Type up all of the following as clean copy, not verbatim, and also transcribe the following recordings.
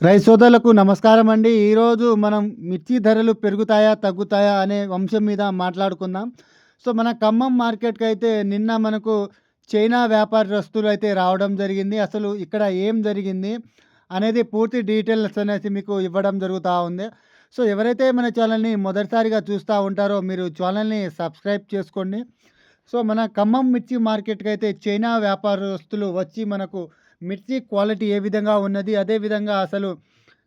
రైతు సోదరులకు నమస్కారం అండి. ఈరోజు మనం మిర్చి ధరలు పెరుగుతాయా? తగ్గుతాయా? అనే అంశం మీద మాట్లాడుకుందాం. సో, మన ఖమ్మం మార్కెట్‌కైతే నిన్న మనకు చైనా వ్యాపారస్తులు అయితే రావడం జరిగింది. అసలు ఇక్కడ ఏం జరిగింది? అనేది పూర్తి డీటెయిల్స్ అనేసి మీకు ఇవ్వడం జరుగుతా ఉంది. సో, ఎవరైతే మన ఛానల్‌ని మొదటిసారిగా చూస్తా ఉంటారో మీరు ఛానల్‌ని సబ్స్క్రైబ్ చేసుకోండి. సో, మన ఖమ్మం మిర్చి మార్కెట్‌కైతే చైనా వ్యాపారస్తులు వచ్చి మనకు మిర్చి క్వాలిటీ ఏ విధంగా ఉన్నది, అదే విధంగా అసలు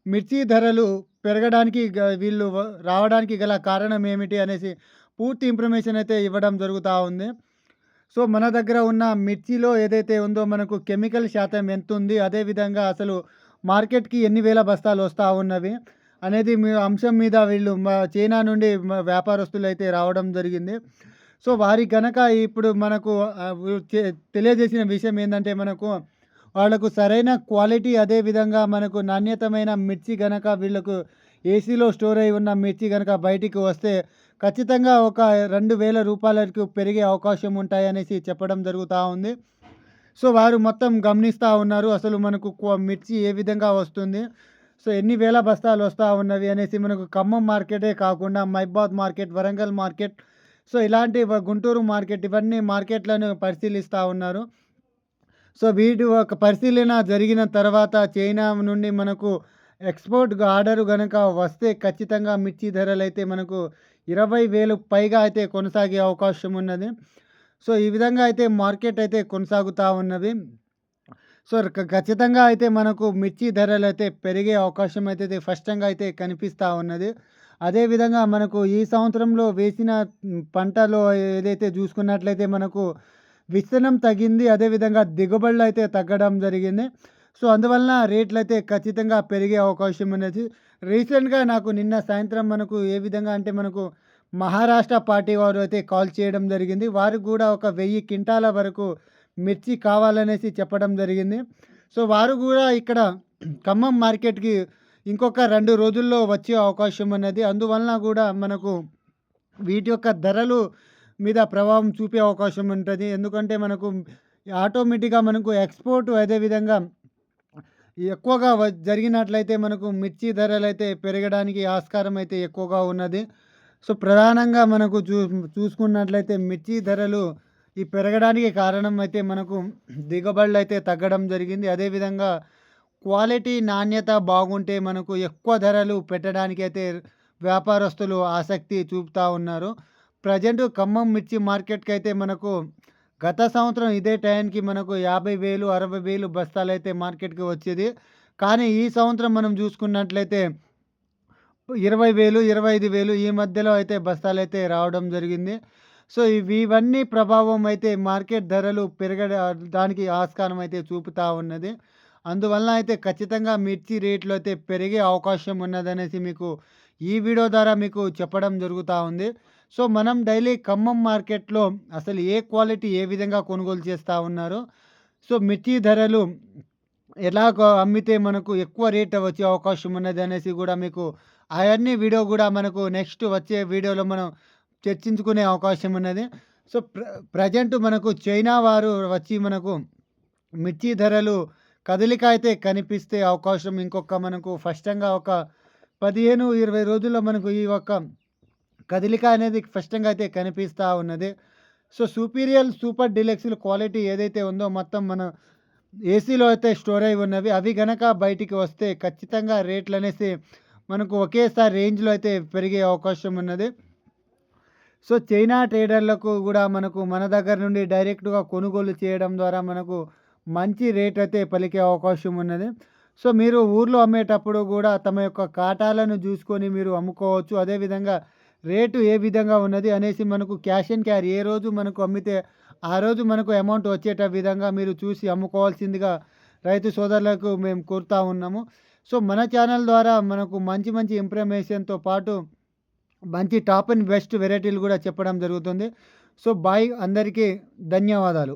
మిర్చి ధరలు పెరగడానికి వీళ్ళు రావడానికి గల కారణం ఏమిటి అనేసి పూర్తి ఇన్ఫర్మేషన్ అయితే ఇవ్వడం జరుగుతా ఉంది. సో, మన దగ్గర ఉన్న మిర్చిలో ఏదైతే ఉందో మనకు కెమికల్ శాతం ఎంతుంది, అదే విధంగా అసలు మార్కెట్‌కి ఎన్ని వేల బస్తాలు వస్తా ఉన్నవి అనేది అంశం మీద వీళ్ళు చైనా నుండి వ్యాపారస్తులైతే రావడం జరిగింది. సో, వారికి గనక ఇప్పుడు మనకు తెలియజేసిన విషయం ఏందంటే మనకు వాళ్ళకు సరైన క్వాలిటీ, అదే విధంగా మనకు నాణ్యతమైన మిర్చి గనక వీళ్ళకు ఏసీలో స్టోర్ అయి ఉన్న మిర్చి గనక బయటికి వస్తే ఖచ్చితంగా ఒక రూ. 2000 పెరిగే అవకాశం ఉంటాయనేసి చెప్పడం జరుగుతా ఉంది. సో, వారు మొత్తం గమనిస్తా ఉన్నారు. అసలు మనకు మిర్చి ఏ విధంగా వస్తుంది, సో, ఎన్ని వేల బస్తాలు వస్తా ఉన్నవి అనేసి మనకు ఖమ్మం మార్కెటే కాకుండా మైబాద్ మార్కెట్, వరంగల్ మార్కెట్, సో, ఇలాంటి గుంటూరు మార్కెట్, ఇవన్నీ మార్కెట్‌లను పరిశీలిస్తా ఉన్నారు. సో, వీటి ఒక పరిశీలన జరిగిన తర్వాత చైనా నుండి మనకు ఎక్స్‌పోర్ట్ ఆర్డర్ గనక వస్తే ఖచ్చితంగా మిర్చి ధరలైతే మనకు 20,000 పైగా అయితే కొనసాగే అవకాశం ఉన్నది. సో, ఈ విధంగా అయితే మార్కెట్ అయితే కొనసాగుతా ఉన్నది. సో, ఖచ్చితంగా అయితే మనకు మిర్చి ధరలైతే పెరిగే అవకాశం అయితే స్పష్టంగా అయితే కనిపిస్తా ఉన్నది. అదే విధంగా మనకు ఈ సంవత్సరంలో వేసిన పంటలో ఏదైతే చూసుకున్నట్లయితే మనకు విస్తీర్ణం తగ్గింది. అదే విధంగా దిగుబడులైతే తగ్గడం జరిగింది. సో, అందువలన రేట్లయితే ఖచ్చితంగా పెరిగే అవకాశం ఉన్నది. రీసెంట్‌గా నాకు నిన్న సాయంత్రం మనకు ఏ విధంగా అంటే మనకు మహారాష్ట్ర పార్టీ వారు అయితే కాల్ చేయడం జరిగింది. వారికి గూడా ఒక 1000 క్వింటాల వరకు మిర్చి కావాలనేసి చెప్పడం జరిగింది. సో, వారు గూడా ఇక్కడ ఖమ్మం మార్కెట్‌కి ఇంకొక 2 రోజుల్లో వచ్చే అవకాశం ఉన్నది. అందువలన గూడా మనకు వీటి యొక్క ధరలు మీద ప్రభావం చూపే అవకాశం ఉంటది. ఎందుకంటే మనకు ఆటోమేటిక్‌గా మనకు ఎక్స్‌పోర్ట్ అదే విధంగా ఎక్కువగా జరిగినట్లయితే మనకు మిర్చి ధరలైతే పెరగడానికి ఆస్కారం అయితే ఎక్కువగా ఉన్నది. సో, ప్రధానంగా మనకు చూసుకున్నట్లయితే మిర్చి ధరలు ఈ పెరగడానికి కారణం అయితే మనకు దిగుబడులైతే తగ్గడం జరిగింది. అదే విధంగా క్వాలిటీ, నాణ్యత బాగుంటే మనకు ఎక్కువ ధరలు పెట్టడానికైతే వ్యాపారస్తులు ఆసక్తి చూపుతా ఉన్నారు. ప్రెజెంట్ ఖమ్మం మిర్చి మార్కెట్‌కైతే మనకు గత సంవత్సరం ఇదే టైంకి మనకు 50,000, 60,000 బస్తాలైతే మార్కెట్‌కి వచ్చేది. కానీ ఈ సంవత్సరం మనం చూసుకున్నట్లయితే 20,000, 25,000 ఈ మధ్యలో అయితే బస్తాలైతే రావడం జరిగింది. సో, ఇవన్నీ ప్రభావం అయితే మార్కెట్ ధరలు పెరగడానికి ఆస్కారం అయితే చూపుతా ఉన్నది. అందువలన అయితే ఖచ్చితంగా మిర్చి రేట్లు అయితే పెరిగే అవకాశం ఉన్నదనేసి మీకు ఈ వీడియో ద్వారా మీకు చెప్పడం జరుగుతా ఉంది. సో, మనం డైలీ ఖమ్మం మార్కెట్‌లో అసలు ఏ క్వాలిటీ ఏ విధంగా కొనుగోలు చేస్తా ఉన్నారో, సో, మిర్చి ధరలు అమ్మితే మనకు ఎక్కువ రేట్ వచ్చే అవకాశం ఉన్నదనేసి గూడా మీకు అయన్నీ వీడియో గూడా మనకు నెక్స్ట్ వచ్చే వీడియోలో మనం చర్చించుకునే అవకాశం ఉన్నది. సో, ప్రెజెంట్ మనకు చైనా వారు వచ్చి మనకు మిర్చి ధరలు కదలిక అయితే కనిపిస్తే అవకాశం ఇంకొక మనకు స్పష్టంగా ఒక 15, 20 రోజుల్లో మనకు ఈ యొక్క కదలిక అనేది స్పష్టంగా అయితే కనిపిస్తా ఉన్నది. సో, సూపర్ డీలక్స్‌ల క్వాలిటీ ఏదైతే ఉందో మొత్తం మన ఏసీలో అయితే స్టోర్ అయి ఉన్నవి. అవి గనక బయటికి వస్తే ఖచ్చితంగా రేట్లనేసి మనకు ఒకేసారి రేంజ్‌లో అయితే పెరిగే అవకాశం ఉన్నది. సో, చైనా ట్రేడర్లకు గూడా మనకు మన దగ్గర నుండి డైరెక్ట్‌గా కొనుగోలు చేయడం ద్వారా మనకు మంచి రేట్ అయితే పలికే అవకాశం ఉన్నది. సో, మీరు ఊర్లో అమ్మేటప్పుడు గూడా తమ యొక్క కాటాలను జూసుకొని మీరు అమ్ముకోవచ్చు. అదేవిధంగా రేటు ఏ విధంగా ఉన్నది అనేసి మనకు క్యాష్ అండ్ క్యారీ ఏ రోజు మనకు అమ్మితే ఆ రోజు మనకు అమౌంట్ వచ్చేట విధంగా మీరు చూసి అమ్ముకోవాల్సిందిగా రైతు సోదరులకు మేము కోరుతా ఉన్నాము. సో, మన ఛానల్ ద్వారా మనకు మంచి మంచి ఇన్ఫర్మేషన్‌తో పాటు మంచి టాప్ అండ్ బెస్ట్ వెరైటీలు గూడా చెప్పడం జరుగుతుంది. సో, బాయ్ అందరికీ ధన్యవాదాలు.